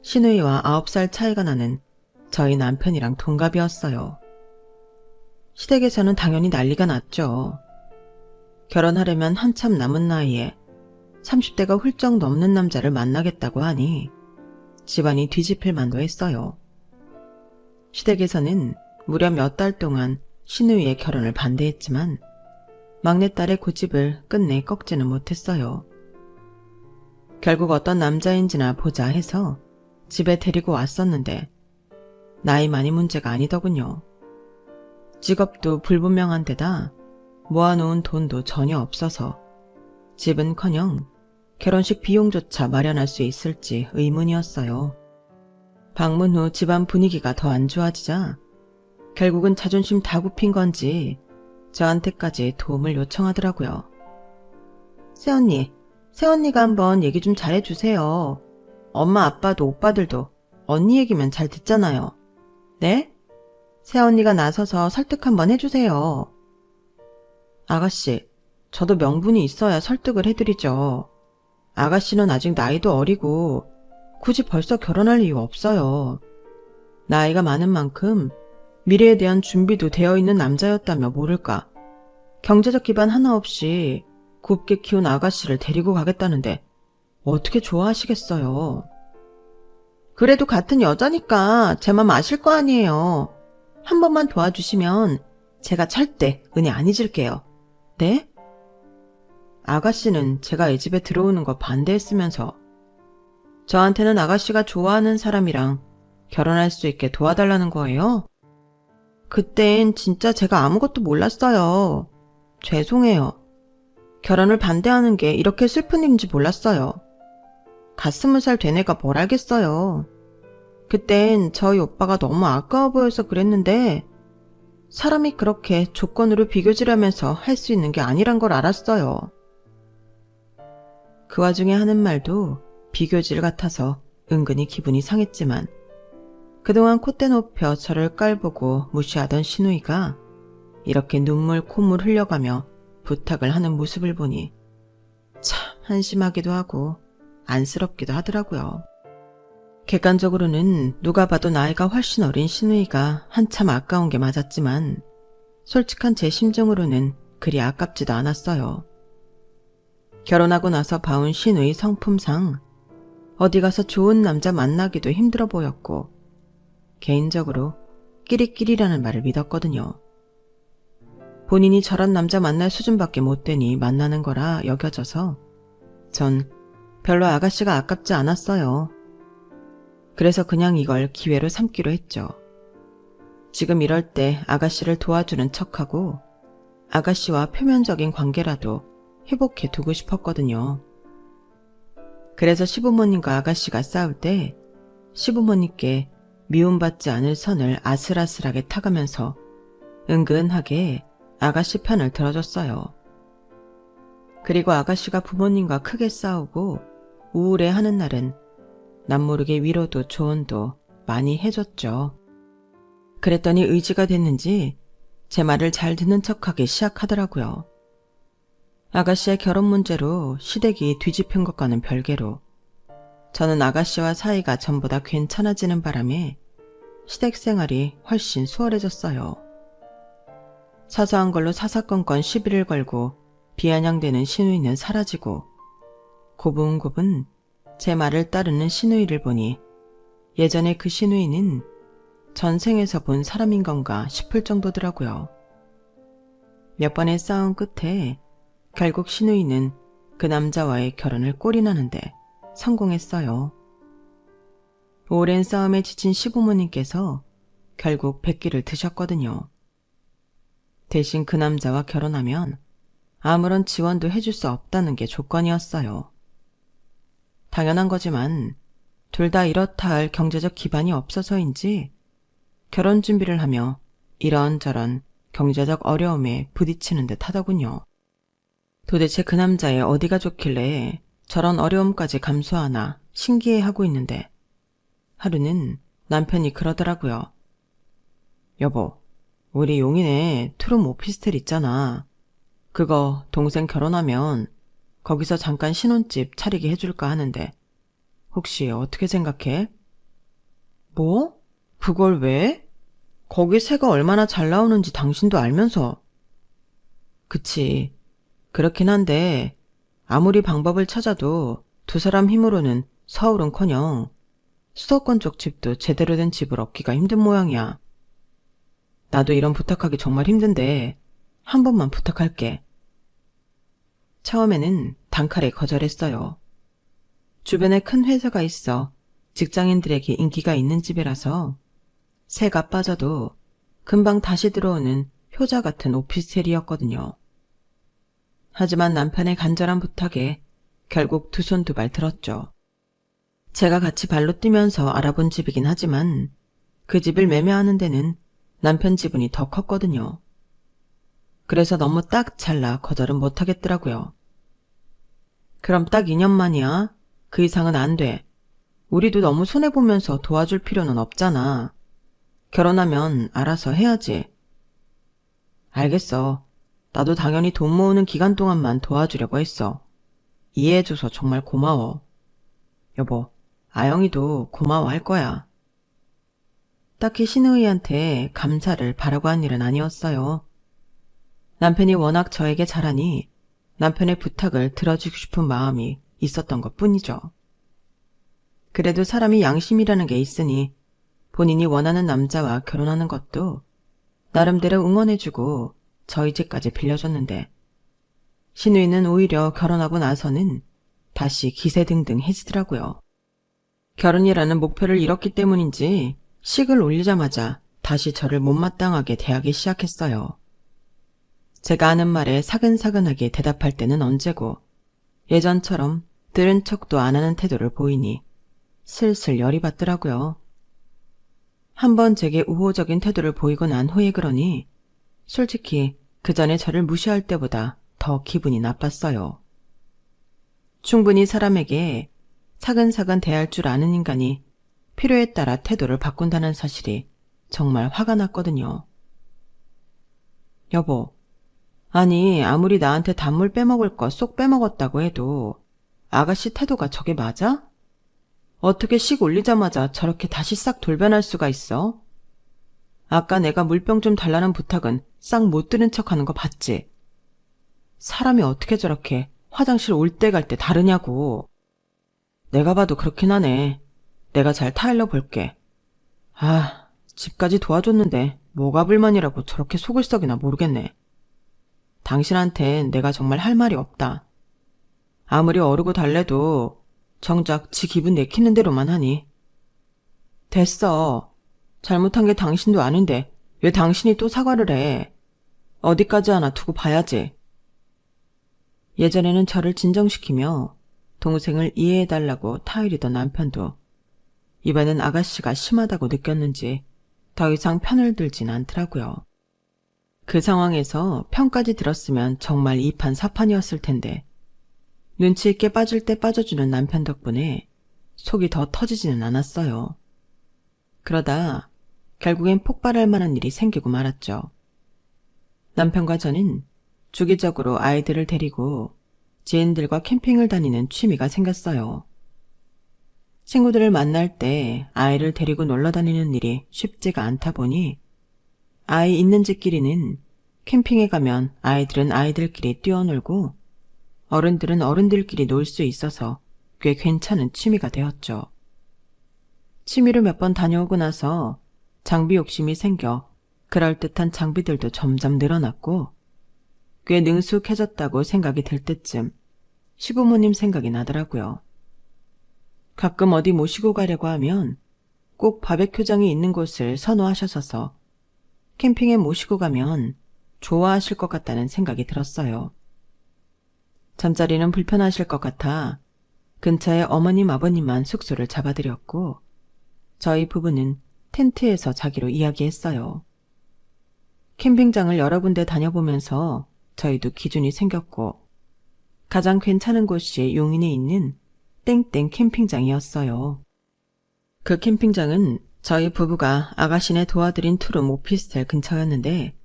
시누이와 9살 차이가 나는 저희 남편이랑 동갑이었어요. 시댁에서는 당연히 난리가 났죠. 결혼하려면 한참 남은 나이에 30대가 훌쩍 넘는 남자를 만나겠다고 하니 집안이 뒤집힐 만도 했어요. 시댁에서는 무려 몇 달 동안 시누이의 결혼을 반대했지만 막내딸의 고집을 끝내 꺾지는 못했어요. 결국 어떤 남자인지나 보자 해서 집에 데리고 왔었는데 나이만이 문제가 아니더군요. 직업도 불분명한 데다 모아놓은 돈도 전혀 없어서 집은커녕 결혼식 비용조차 마련할 수 있을지 의문이었어요. 방문 후 집안 분위기가 더 안 좋아지자 결국은 자존심 다 굽힌 건지 저한테까지 도움을 요청하더라고요. 새언니가 한번 얘기 좀 잘해주세요. 엄마 아빠도 오빠들도 언니 얘기면 잘 듣잖아요. 네? 새언니가 나서서 설득 한번 해주세요. 아가씨, 저도 명분이 있어야 설득을 해드리죠. 아가씨는 아직 나이도 어리고 굳이 벌써 결혼할 이유 없어요. 나이가 많은 만큼 미래에 대한 준비도 되어 있는 남자였다며 모를까. 경제적 기반 하나 없이 곱게 키운 아가씨를 데리고 가겠다는데 어떻게 좋아하시겠어요. 그래도 같은 여자니까 제 맘 아실 거 아니에요. 한 번만 도와주시면 제가 절대 은혜 안 잊을게요. 네? 아가씨는 제가 이 집에 들어오는 거 반대했으면서 저한테는 아가씨가 좋아하는 사람이랑 결혼할 수 있게 도와달라는 거예요? 그땐 진짜 제가 아무것도 몰랐어요. 죄송해요. 결혼을 반대하는 게 이렇게 슬픈 일인지 몰랐어요. 갓 20살 된 애가 뭘 알겠어요. 그땐 저희 오빠가 너무 아까워 보여서 그랬는데 사람이 그렇게 조건으로 비교질하면서 할 수 있는 게 아니란 걸 알았어요. 그 와중에 하는 말도 비교질 같아서 은근히 기분이 상했지만 그동안 콧대 높여 저를 깔보고 무시하던 신우이가 이렇게 눈물 콧물 흘려가며 부탁을 하는 모습을 보니 참 한심하기도 하고 안쓰럽기도 하더라고요. 객관적으로는 누가 봐도 나이가 훨씬 어린 신우이가 한참 아까운 게 맞았지만 솔직한 제 심정으로는 그리 아깝지도 않았어요. 결혼하고 나서 봐온 신우이 성품상 어디 가서 좋은 남자 만나기도 힘들어 보였고 개인적으로 끼리끼리라는 말을 믿었거든요. 본인이 저런 남자 만날 수준밖에 못 되니 만나는 거라 여겨져서 전 별로 아가씨가 아깝지 않았어요. 그래서 그냥 이걸 기회로 삼기로 했죠. 지금 이럴 때 아가씨를 도와주는 척하고 아가씨와 표면적인 관계라도 회복해 두고 싶었거든요. 그래서 시부모님과 아가씨가 싸울 때 시부모님께 미움받지 않을 선을 아슬아슬하게 타가면서 은근하게 아가씨 편을 들어줬어요. 그리고 아가씨가 부모님과 크게 싸우고 우울해하는 날은 남모르게 위로도 조언도 많이 해줬죠. 그랬더니 의지가 됐는지 제 말을 잘 듣는 척하기 시작하더라고요. 아가씨의 결혼 문제로 시댁이 뒤집힌 것과는 별개로 저는 아가씨와 사이가 전보다 괜찮아지는 바람에 시댁 생활이 훨씬 수월해졌어요. 사소한 걸로 사사건건 시비를 걸고 비아냥대는 신우이는 사라지고 고분고분 제 말을 따르는 신우이를 보니 예전에 그 신우이는 전생에서 본 사람인 건가 싶을 정도더라고요. 몇 번의 싸움 끝에 결국 신우이는 그 남자와의 결혼을 꼴이나는데 성공했어요. 오랜 싸움에 지친 시부모님께서 결국 백기를 드셨거든요. 대신 그 남자와 결혼하면 아무런 지원도 해줄 수 없다는 게 조건이었어요. 당연한 거지만 둘 다 이렇다 할 경제적 기반이 없어서인지 결혼 준비를 하며 이런저런 경제적 어려움에 부딪히는 듯 하더군요. 도대체 그 남자의 어디가 좋길래 저런 어려움까지 감수하나 신기해하고 있는데 하루는 남편이 그러더라고요. 여보, 우리 용인에 투룸 오피스텔 있잖아. 그거 동생 결혼하면 거기서 잠깐 신혼집 차리게 해줄까 하는데 혹시 어떻게 생각해? 뭐? 그걸 왜? 거기 새가 얼마나 잘 나오는지 당신도 알면서. 그치. 그렇긴 한데 아무리 방법을 찾아도 두 사람 힘으로는 서울은커녕 수도권 쪽 집도 제대로 된 집을 얻기가 힘든 모양이야. 나도 이런 부탁하기 정말 힘든데 한 번만 부탁할게. 처음에는 단칼에 거절했어요. 주변에 큰 회사가 있어 직장인들에게 인기가 있는 집이라서 새가 빠져도 금방 다시 들어오는 효자 같은 오피스텔이었거든요. 하지만 남편의 간절한 부탁에 결국 두 손 두 발 들었죠. 제가 같이 발로 뛰면서 알아본 집이긴 하지만 그 집을 매매하는 데는 남편 지분이 더 컸거든요. 그래서 너무 딱 잘라 거절은 못하겠더라고요. 그럼 딱 2년 만이야? 그 이상은 안 돼. 우리도 너무 손해보면서 도와줄 필요는 없잖아. 결혼하면 알아서 해야지. 알겠어. 나도 당연히 돈 모으는 기간 동안만 도와주려고 했어. 이해해줘서 정말 고마워. 여보, 아영이도 고마워할 거야. 딱히 신우이한테 감사를 바라고 한 일은 아니었어요. 남편이 워낙 저에게 잘하니 남편의 부탁을 들어주고 싶은 마음이 있었던 것 뿐이죠. 그래도 사람이 양심이라는 게 있으니 본인이 원하는 남자와 결혼하는 것도 나름대로 응원해주고 저희 집까지 빌려줬는데 신우이는 오히려 결혼하고 나서는 다시 기세등등해지더라고요. 결혼이라는 목표를 잃었기 때문인지 식을 올리자마자 다시 저를 못마땅하게 대하기 시작했어요. 제가 하는 말에 사근사근하게 대답할 때는 언제고 예전처럼 들은 척도 안 하는 태도를 보이니 슬슬 열이 받더라고요. 한번 제게 우호적인 태도를 보이고 난 후에 그러니 솔직히 그 전에 저를 무시할 때보다 더 기분이 나빴어요. 충분히 사람에게 사근사근 대할 줄 아는 인간이 필요에 따라 태도를 바꾼다는 사실이 정말 화가 났거든요. 여보, 아니 아무리 나한테 단물 빼먹을 거 쏙 빼먹었다고 해도 아가씨 태도가 저게 맞아? 어떻게 식 올리자마자 저렇게 다시 싹 돌변할 수가 있어? 아까 내가 물병 좀 달라는 부탁은 싹 못 들은 척하는 거 봤지? 사람이 어떻게 저렇게 화장실 올 때 갈 때 다르냐고. 내가 봐도 그렇긴 하네. 내가 잘 타일러 볼게. 아, 집까지 도와줬는데 뭐가 불만이라고 저렇게 속을 썩이나 모르겠네. 당신한텐 내가 정말 할 말이 없다. 아무리 어르고 달래도 정작 지 기분 내키는 대로만 하니. 됐어. 잘못한 게 당신도 아닌데 왜 당신이 또 사과를 해. 어디까지 하나 두고 봐야지. 예전에는 저를 진정시키며 동생을 이해해달라고 타일이던 남편도 이번엔 아가씨가 심하다고 느꼈는지 더 이상 편을 들진 않더라고요. 그 상황에서 편까지 들었으면 정말 이판사판이었을 텐데 눈치 있게 빠질 때 빠져주는 남편 덕분에 속이 더 터지지는 않았어요. 그러다 결국엔 폭발할 만한 일이 생기고 말았죠. 남편과 저는 주기적으로 아이들을 데리고 지인들과 캠핑을 다니는 취미가 생겼어요. 친구들을 만날 때 아이를 데리고 놀러 다니는 일이 쉽지가 않다 보니 아이 있는 집끼리는 캠핑에 가면 아이들은 아이들끼리 뛰어놀고 어른들은 어른들끼리 놀 수 있어서 꽤 괜찮은 취미가 되었죠. 취미를 몇 번 다녀오고 나서 장비 욕심이 생겨 그럴듯한 장비들도 점점 늘어났고 꽤 능숙해졌다고 생각이 들 때쯤 시부모님 생각이 나더라고요. 가끔 어디 모시고 가려고 하면 꼭 바베큐장이 있는 곳을 선호하셔서 캠핑에 모시고 가면 좋아하실 것 같다는 생각이 들었어요. 잠자리는 불편하실 것 같아 근처에 어머님 아버님만 숙소를 잡아드렸고 저희 부부는 텐트에서 자기로 이야기했어요. 캠핑장을 여러 군데 다녀보면서 저희도 기준이 생겼고 가장 괜찮은 곳이 용인에 있는 땡땡 캠핑장이었어요. 그 캠핑장은 저희 부부가 아가씨네 도와드린 투룸 오피스텔 근처였는데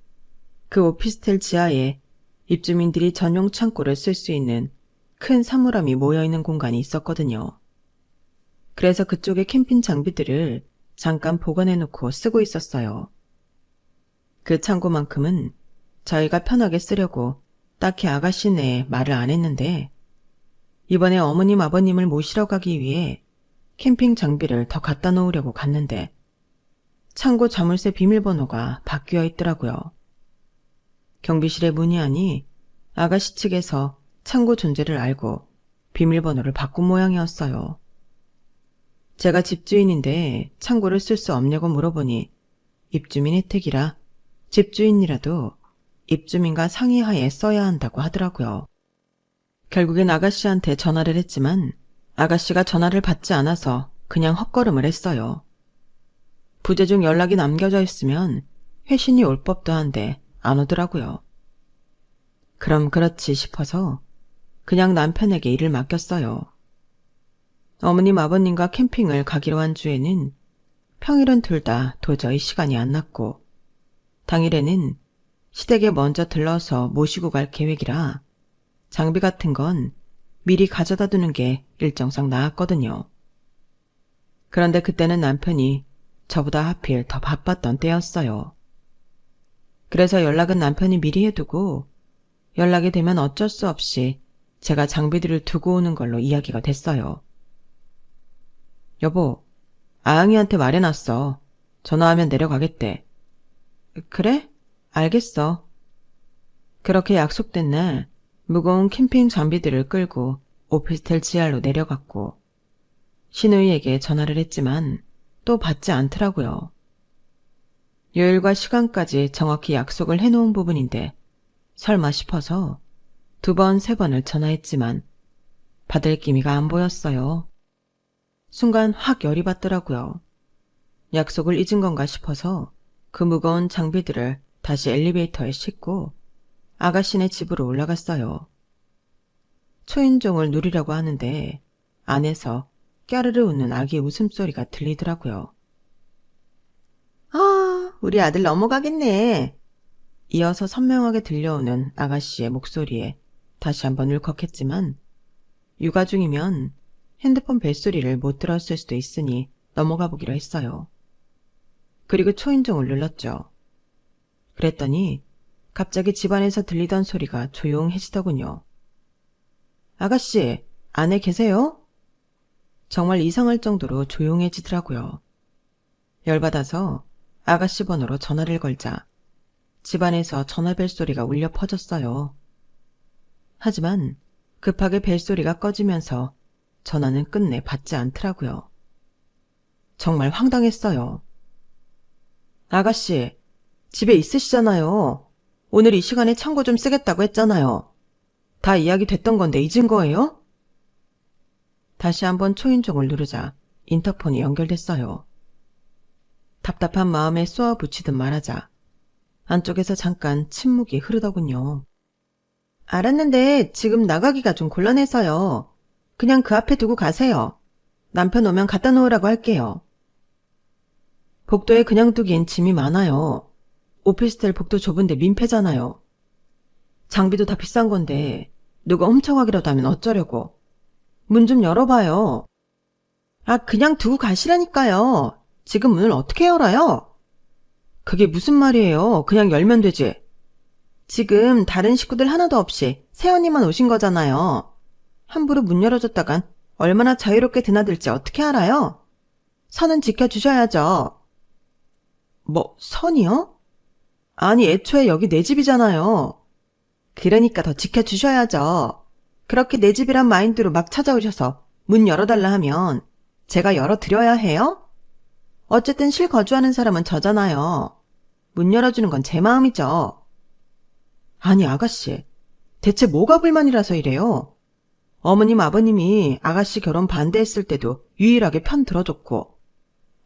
그 오피스텔 지하에 입주민들이 전용 창고를 쓸 수 있는 큰 사물함이 모여있는 공간이 있었거든요. 그래서 그쪽에 캠핑 장비들을 잠깐 보관해놓고 쓰고 있었어요. 그 창고만큼은 저희가 편하게 쓰려고 딱히 아가씨네에 말을 안 했는데 이번에 어머님 아버님을 모시러 가기 위해 캠핑 장비를 더 갖다 놓으려고 갔는데 창고 자물쇠 비밀번호가 바뀌어 있더라고요. 경비실에 문의하니 아가씨 측에서 창고 존재를 알고 비밀번호를 바꾼 모양이었어요. 제가 집주인인데 창고를 쓸 수 없냐고 물어보니 입주민 혜택이라 집주인이라도 입주민과 상의하에 써야 한다고 하더라고요. 결국엔 아가씨한테 전화를 했지만 아가씨가 전화를 받지 않아서 그냥 헛걸음을 했어요. 부재 중 연락이 남겨져 있으면 회신이 올 법도 한데 안 오더라고요. 그럼 그렇지 싶어서 그냥 남편에게 일을 맡겼어요. 어머님 아버님과 캠핑을 가기로 한 주에는 평일은 둘 다 도저히 시간이 안 났고 당일에는 시댁에 먼저 들러서 모시고 갈 계획이라 장비 같은 건 미리 가져다 두는 게 일정상 나았거든요. 그런데 그때는 남편이 저보다 하필 더 바빴던 때였어요. 그래서 연락은 남편이 미리 해두고 연락이 되면 어쩔 수 없이 제가 장비들을 두고 오는 걸로 이야기가 됐어요. 여보, 아영이한테 말해놨어. 전화하면 내려가겠대. 그래? 알겠어. 그렇게 약속된 날 무거운 캠핑 장비들을 끌고 오피스텔 지하로 내려갔고 신우이에게 전화를 했지만 또 받지 않더라고요. 요일과 시간까지 정확히 약속을 해놓은 부분인데 설마 싶어서 2번, 3번을 전화했지만 받을 기미가 안 보였어요. 순간 확 열이 받더라고요. 약속을 잊은 건가 싶어서 그 무거운 장비들을 다시 엘리베이터에 싣고 아가씨네 집으로 올라갔어요. 초인종을 누르려고 하는데 안에서 깨르르 웃는 아기 웃음소리가 들리더라고요. 아, 우리 아들 넘어가겠네. 이어서 선명하게 들려오는 아가씨의 목소리에 다시 한번 울컥했지만 육아 중이면 핸드폰 벨소리를 못 들었을 수도 있으니 넘어가 보기로 했어요. 그리고 초인종을 눌렀죠. 그랬더니 갑자기 집안에서 들리던 소리가 조용해지더군요. 아가씨, 안에 계세요? 정말 이상할 정도로 조용해지더라고요. 열받아서 아가씨 번호로 전화를 걸자 집안에서 전화벨 소리가 울려 퍼졌어요. 하지만 급하게 벨소리가 꺼지면서 전화는 끝내 받지 않더라고요. 정말 황당했어요. 아가씨, 집에 있으시잖아요. 오늘 이 시간에 창고 좀 쓰겠다고 했잖아요. 다 이야기 됐던 건데 잊은 거예요? 다시 한번 초인종을 누르자 인터폰이 연결됐어요. 답답한 마음에 쏘아 붙이듯 말하자 안쪽에서 잠깐 침묵이 흐르더군요. 알았는데 지금 나가기가 좀 곤란해서요. 그냥 그 앞에 두고 가세요. 남편 오면 갖다 놓으라고 할게요. 복도에 그냥 두기엔 짐이 많아요. 오피스텔 복도 좁은데 민폐잖아요. 장비도 다 비싼 건데 누가 훔쳐가기라도 하면 어쩌려고. 문 좀 열어봐요. 아, 그냥 두고 가시라니까요. 지금 문을 어떻게 열어요? 그게 무슨 말이에요. 그냥 열면 되지. 지금 다른 식구들 하나도 없이 새언니만 오신 거잖아요. 함부로 문 열어줬다간 얼마나 자유롭게 드나들지 어떻게 알아요? 선은 지켜주셔야죠. 뭐, 선이요? 아니, 애초에 여기 내 집이잖아요. 그러니까 더 지켜주셔야죠. 그렇게 내 집이란 마인드로 막 찾아오셔서 문 열어달라 하면 제가 열어드려야 해요? 어쨌든 실거주하는 사람은 저잖아요. 문 열어주는 건 제 마음이죠. 아니, 아가씨. 대체 뭐가 불만이라서 이래요? 어머님, 아버님이 아가씨 결혼 반대했을 때도 유일하게 편 들어줬고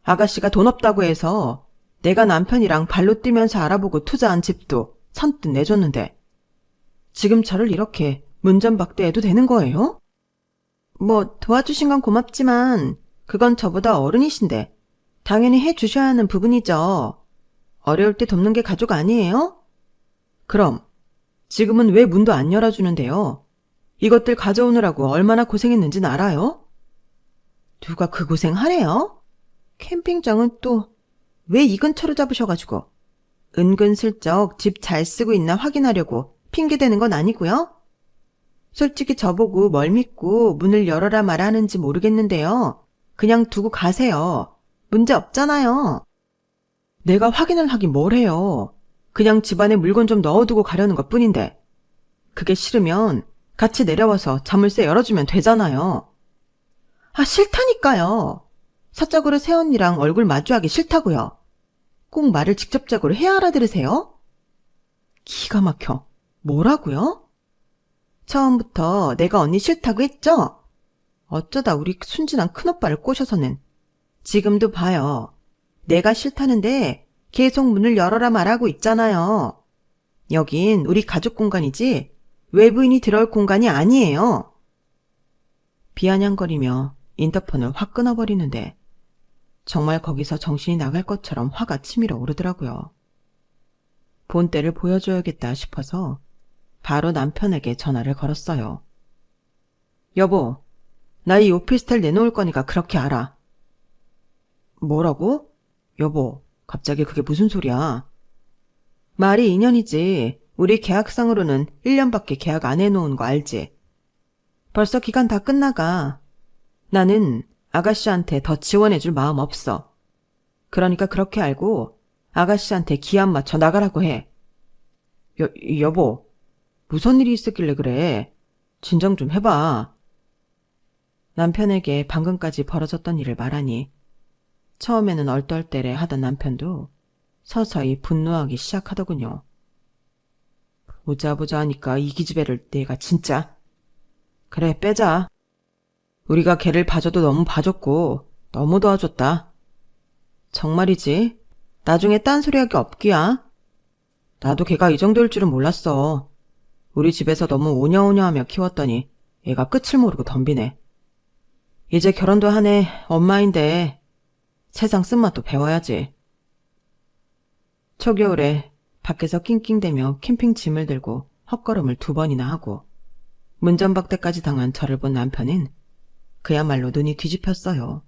아가씨가 돈 없다고 해서 내가 남편이랑 발로 뛰면서 알아보고 투자한 집도 선뜻 내줬는데 지금 저를 이렇게 문전박대해도 되는 거예요? 뭐 도와주신 건 고맙지만 그건 저보다 어른이신데 당연히 해주셔야 하는 부분이죠. 어려울 때 돕는 게 가족 아니에요? 그럼 지금은 왜 문도 안 열어주는데요? 이것들 가져오느라고 얼마나 고생했는진 알아요? 누가 그 고생 하래요? 캠핑장은 또 왜 이 근처로 잡으셔가지고 은근슬쩍 집 잘 쓰고 있나 확인하려고 핑계대는 건 아니고요? 솔직히 저보고 뭘 믿고 문을 열어라 말아 하는지 모르겠는데요. 그냥 두고 가세요. 문제 없잖아요. 내가 확인을 하긴 뭘 해요. 그냥 집안에 물건 좀 넣어두고 가려는 것 뿐인데 그게 싫으면 같이 내려와서 자물쇠 열어주면 되잖아요. 아, 싫다니까요. 사적으로 새언니랑 얼굴 마주하기 싫다고요. 꼭 말을 직접적으로 해야 알아들으세요? 기가 막혀. 뭐라고요? 처음부터 내가 언니 싫다고 했죠? 어쩌다 우리 순진한 큰오빠를 꼬셔서는 지금도 봐요. 내가 싫다는데 계속 문을 열어라 말하고 있잖아요. 여긴 우리 가족 공간이지 외부인이 들어올 공간이 아니에요. 비아냥거리며 인터폰을 확 끊어버리는데 정말 거기서 정신이 나갈 것처럼 화가 치밀어 오르더라고요. 본때를 보여줘야겠다 싶어서 바로 남편에게 전화를 걸었어요. 여보, 나 이 오피스텔 내놓을 거니까 그렇게 알아. 뭐라고? 여보, 갑자기 그게 무슨 소리야? 말이 2년이지. 우리 계약상으로는 1년밖에 계약 안 해놓은 거 알지? 벌써 기간 다 끝나가. 나는 아가씨한테 더 지원해줄 마음 없어. 그러니까 그렇게 알고 아가씨한테 기한 맞춰 나가라고 해. 여보, 무슨 일이 있었길래 그래? 진정 좀 해봐. 남편에게 방금까지 벌어졌던 일을 말하니 처음에는 얼떨결에 하던 남편도 서서히 분노하기 시작하더군요. 보자 하니까 이 기집애를 내가 진짜. 그래, 빼자. 우리가 걔를 봐줘도 너무 봐줬고 너무 도와줬다. 정말이지? 나중에 딴소리하기 없기야. 나도 걔가 이 정도일 줄은 몰랐어. 우리 집에서 너무 오냐오냐하며 키웠더니 얘가 끝을 모르고 덤비네. 이제 결혼도 하네. 엄마인데 세상 쓴맛도 배워야지. 초겨울에 밖에서 낑낑대며 캠핑 짐을 들고 헛걸음을 2번이나 하고 문전박대까지 당한 저를 본 남편은 그야말로 눈이 뒤집혔어요.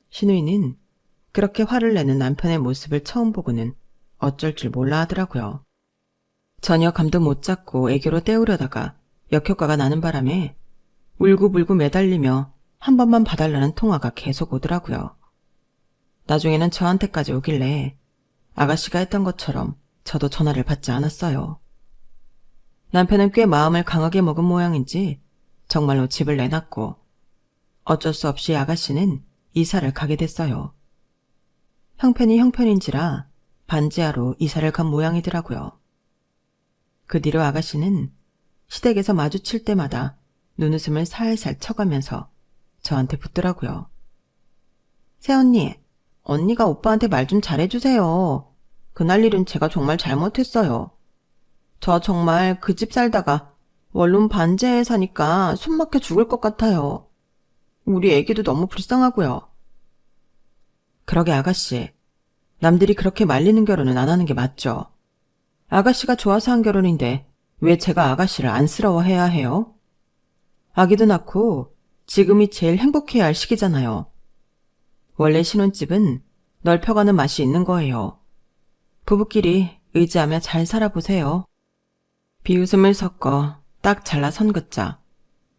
신우이는 그렇게 화를 내는 남편의 모습을 처음 보고는 어쩔 줄 몰라 하더라고요. 전혀 감도 못 잡고 애교로 때우려다가 역효과가 나는 바람에 울고불고 매달리며 한 번만 봐달라는 통화가 계속 오더라고요. 나중에는 저한테까지 오길래 아가씨가 했던 것처럼 저도 전화를 받지 않았어요. 남편은 꽤 마음을 강하게 먹은 모양인지 정말로 집을 내놨고 어쩔 수 없이 아가씨는 이사를 가게 됐어요. 형편이 형편인지라 반지하로 이사를 간 모양이더라고요. 그 뒤로 아가씨는 시댁에서 마주칠 때마다 눈웃음을 살살 쳐가면서 저한테 붙더라고요. 새언니, 언니가 오빠한테 말 좀 잘해주세요. 그날 일은 제가 정말 잘못했어요. 저 정말 그 집 살다가 원룸 반지하에 사니까 숨 막혀 죽을 것 같아요. 우리 애기도 너무 불쌍하고요. 그러게 아가씨, 남들이 그렇게 말리는 결혼은 안 하는 게 맞죠? 아가씨가 좋아서 한 결혼인데 왜 제가 아가씨를 안쓰러워해야 해요? 아기도 낳고 지금이 제일 행복해야 할 시기잖아요. 원래 신혼집은 넓혀가는 맛이 있는 거예요. 부부끼리 의지하며 잘 살아보세요. 비웃음을 섞어 딱 잘라 선 긋자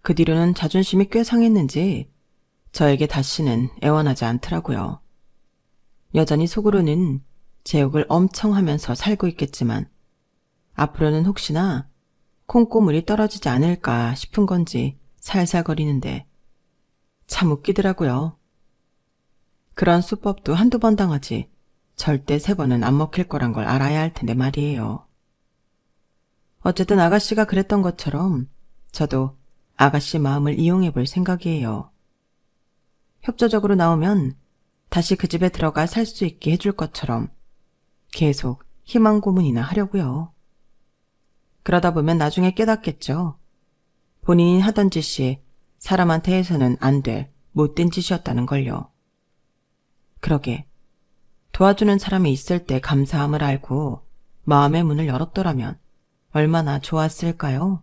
그 뒤로는 자존심이 꽤 상했는지 저에게 다시는 애원하지 않더라고요. 여전히 속으로는 제 욕을 엄청 하면서 살고 있겠지만 앞으로는 혹시나 콩고물이 떨어지지 않을까 싶은 건지 살살거리는데 참 웃기더라고요. 그런 수법도 한두 번 당하지 절대 3번은 안 먹힐 거란 걸 알아야 할 텐데 말이에요. 어쨌든 아가씨가 그랬던 것처럼 저도 아가씨 마음을 이용해 볼 생각이에요. 협조적으로 나오면 다시 그 집에 들어가 살 수 있게 해줄 것처럼 계속 희망 고문이나 하려고요. 그러다 보면 나중에 깨닫겠죠. 본인이 하던 짓이 사람한테 해서는 안 될 못된 짓이었다는 걸요. 그러게 도와주는 사람이 있을 때 감사함을 알고 마음의 문을 열었더라면 얼마나 좋았을까요?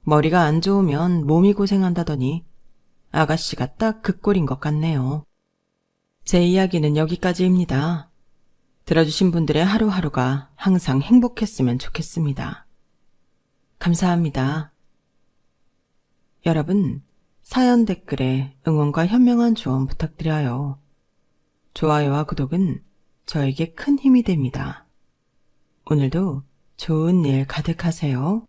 머리가 안 좋으면 몸이 고생한다더니 아가씨가 딱 그 꼴인 것 같네요. 제 이야기는 여기까지입니다. 들어주신 분들의 하루하루가 항상 행복했으면 좋겠습니다. 감사합니다. 여러분, 사연 댓글에 응원과 현명한 조언 부탁드려요. 좋아요와 구독은 저에게 큰 힘이 됩니다. 오늘도 좋은 일 가득하세요.